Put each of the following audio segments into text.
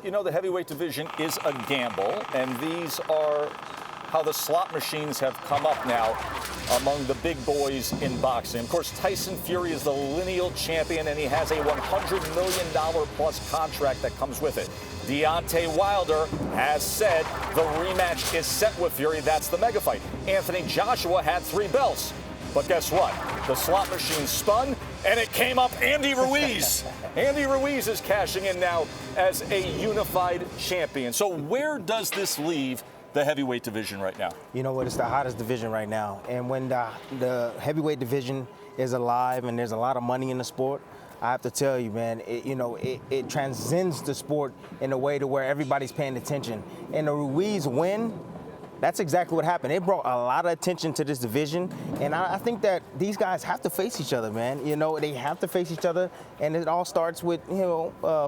You know, the heavyweight division is a gamble, and these are how the slot machines have come up now among the big boys in boxing. Of course, Tyson Fury is the lineal champion, and he has a $100 million plus contract that comes with it. Deontay Wilder has said the rematch is set with Fury. That's the mega fight. Anthony Joshua had 3 belts. But guess what? The slot machine spun, and it came up Andy Ruiz. Andy Ruiz is cashing in now as a unified champion. So where does this leave the heavyweight division right now? You know what? It's the hottest division right now. And when the heavyweight division is alive and there's a lot of money in the sport, I have to tell you, man, it transcends the sport in a way to where everybody's paying attention. And the Ruiz win, that's exactly what happened. It brought a lot of attention to this division, and I think that these guys have to face each other, man. You know, they have to face each other, and it all starts with,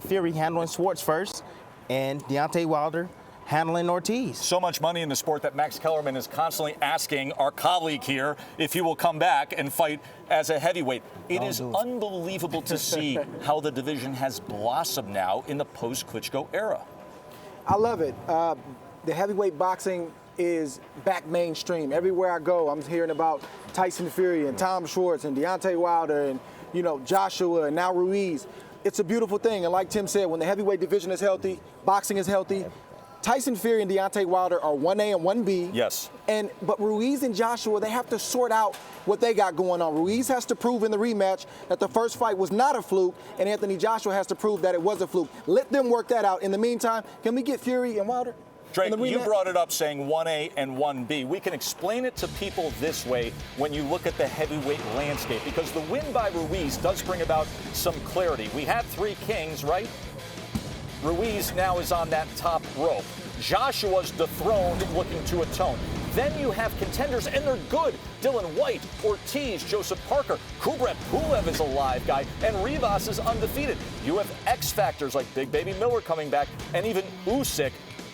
Fury handling Schwartz first, and Deontay Wilder handling Ortiz. So much money in the sport that Max Kellerman is constantly asking our colleague here if he will come back and fight as a heavyweight. It is unbelievable to see how the division has blossomed now in the post-Klitschko era. I love it. The heavyweight boxing is back mainstream. Everywhere I go, I'm hearing about Tyson Fury and Tom Schwartz and Deontay Wilder and, Joshua and now Ruiz. It's a beautiful thing. And like Tim said, when the heavyweight division is healthy, boxing is healthy. Tyson Fury and Deontay Wilder are 1A and 1B. Yes. But Ruiz and Joshua, they have to sort out what they got going on. Ruiz has to prove in the rematch that the first fight was not a fluke, and Anthony Joshua has to prove that it was a fluke. Let them work that out. In the meantime, can we get Fury and Wilder? Drake, you brought it up saying 1A and 1B. We can explain it to people this way when you look at the heavyweight landscape, because the win by Ruiz does bring about some clarity. We had 3 kings, right? Ruiz now is on that top rope. Joshua's dethroned, looking to atone. Then you have contenders, and they're good. Dylan White, Ortiz, Joseph Parker, Kubrat Pulev is a live guy, and Rivas is undefeated. You have X factors like Big Baby Miller coming back, and even Usyk,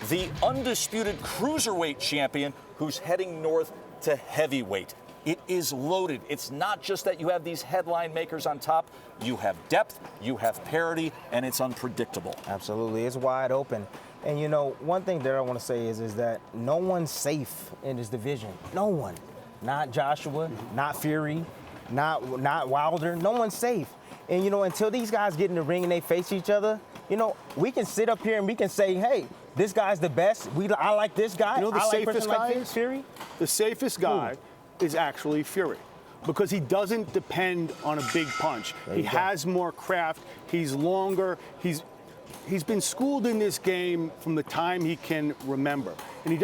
the undisputed cruiserweight champion, who's heading north to heavyweight. It is loaded. It's not just that you have these headline makers on top. You have depth, you have parity, and it's unpredictable. Absolutely. It's wide open. And, one thing that I want to say is that no one's safe in this division. No one. Not Joshua, not Fury, not Wilder. No one's safe. And, until these guys get in the ring and they face each other, we can sit up here and we can say, hey, this guy's the best. I like this guy. You know the safest guy is Fury? The safest guy is actually Fury, because he doesn't depend on a big punch. He has more craft. He's longer. He's been schooled in this game from the time he can remember, and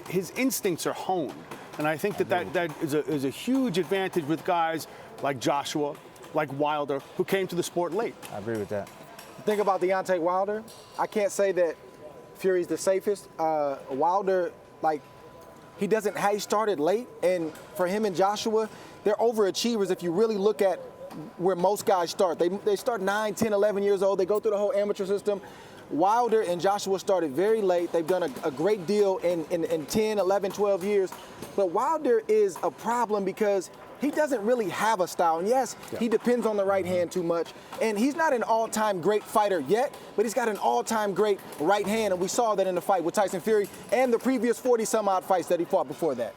his instincts are honed. And I think that is a huge advantage with guys like Joshua, like Wilder, who came to the sport late. I agree with that. The thing about Deontay Wilder, I can't say that Fury's the safest. Wilder, he started late, and for him and Joshua, they're overachievers if you really look at where most guys start. They start 9, 10, 11 years old. They go through the whole amateur system. Wilder and Joshua started very late. They've done a great deal in 10, 11, 12 years. But Wilder is a problem because he doesn't really have a style. And yes, he depends on the right hand too much. And he's not an all-time great fighter yet, but he's got an all-time great right hand. And we saw that in the fight with Tyson Fury and the previous 40-some-odd fights that he fought before that.